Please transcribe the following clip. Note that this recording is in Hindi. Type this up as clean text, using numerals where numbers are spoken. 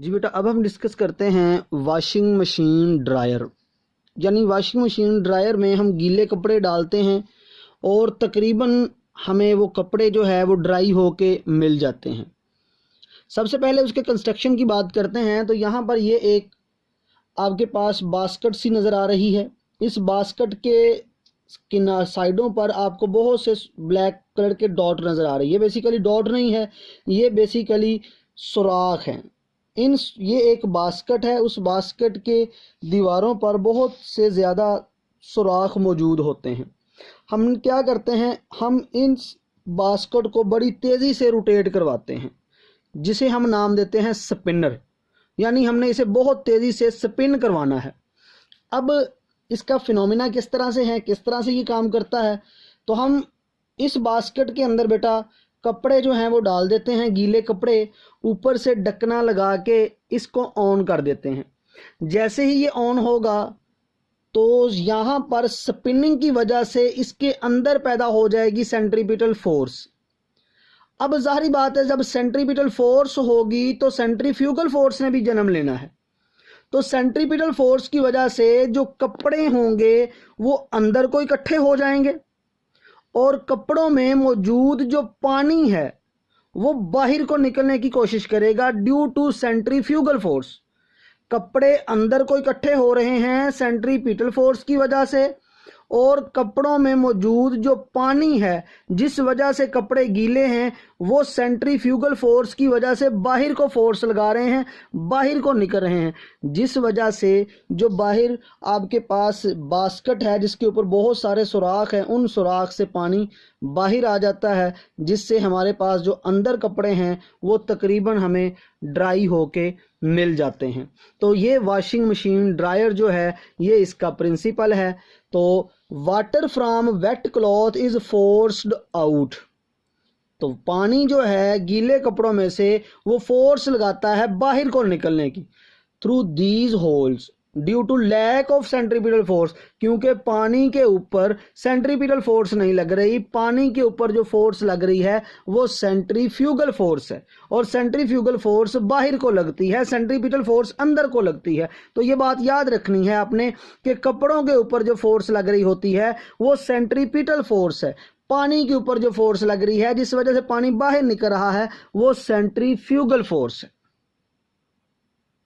जी बेटा, अब हम डिस्कस करते हैं वॉशिंग मशीन ड्रायर। यानी वॉशिंग मशीन ड्रायर में हम गीले कपड़े डालते हैं और तकरीबन हमें वो कपड़े जो है वो ड्राई होके मिल जाते हैं। सबसे पहले उसके कंस्ट्रक्शन की बात करते हैं। तो यहाँ पर ये एक आपके पास बास्केट सी नज़र आ रही है। इस बास्केट के किनार साइडों पर आपको बहुत से ब्लैक कलर के डॉट नज़र आ रही है। बेसिकली डॉट नहीं है, ये बेसिकली सुराख हैं। ये एक बास्केट है। उस बास्केट के दीवारों पर बहुत से ज़्यादा सुराख मौजूद होते हैं। हम क्या करते हैं, हम इन बास्केट को बड़ी तेज़ी से रोटेट करवाते हैं, जिसे हम नाम देते हैं स्पिनर। यानी हमने इसे बहुत तेज़ी से स्पिन करवाना है। अब इसका फिनोमिना किस तरह से है, किस तरह से ये काम करता है, तो हम इस बास्केट के अंदर बेटा कपड़े जो हैं वो डाल देते हैं, गीले कपड़े। ऊपर से ढक्कना लगा के इसको ऑन कर देते हैं। जैसे ही ये ऑन होगा तो यहाँ पर स्पिनिंग की वजह से इसके अंदर पैदा हो जाएगी सेंट्रीपिटल फोर्स। अब जाहिर बात है, जब सेंट्रीपिटल फोर्स होगी तो सेंट्रीफ्यूगल फोर्स ने भी जन्म लेना है। तो सेंट्रीपिटल फोर्स की वजह से जो कपड़े होंगे वो अंदर को इकट्ठे हो जाएंगे और कपड़ों में मौजूद जो पानी है वो बाहर को निकलने की कोशिश करेगा ड्यू टू सेंट्रीफ्यूगल फोर्स। कपड़े अंदर को इकट्ठे हो रहे हैं सेंट्रीपिटल फोर्स की वजह से, और कपड़ों में मौजूद जो पानी है जिस वजह से कपड़े गीले हैं वो सेंट्रीफ्यूगल फोर्स की वजह से बाहर को फोर्स लगा रहे हैं, बाहर को निकल रहे हैं। जिस वजह से जो बाहर आपके पास बास्केट है जिसके ऊपर बहुत सारे सुराख हैं, उन सुराख से पानी बाहर आ जाता है, जिससे हमारे पास जो अंदर कपड़े हैं वो तकरीबन हमें ड्राई होके मिल जाते हैं। तो ये वॉशिंग मशीन ड्रायर जो है ये इसका प्रिंसिपल है। तो water from wet cloth is forced out. तो पानी जो है गीले कपड़ों में से वो फोर्स लगाता है बाहर को निकलने की through these holes due to lack of centripetal force. क्योंकि पानी के ऊपर सेंट्रीपिटल फोर्स नहीं लग रही, पानी के ऊपर जो फोर्स लग रही है वो सेंट्रीफ्यूगल फोर्स है, और सेंट्रीफ्यूगल फोर्स बाहर को लगती है, सेंट्रीपिटल फोर्स अंदर को लगती है। तो ये बात याद रखनी है आपने कि कपड़ों के ऊपर जो फोर्स लग रही होती है वो सेंट्रीपिटल फोर्स है, पानी के ऊपर जो फोर्स लग रही है जिस वजह से पानी बाहर निकल रहा है वो सेंट्रीफ्यूगल फोर्स है।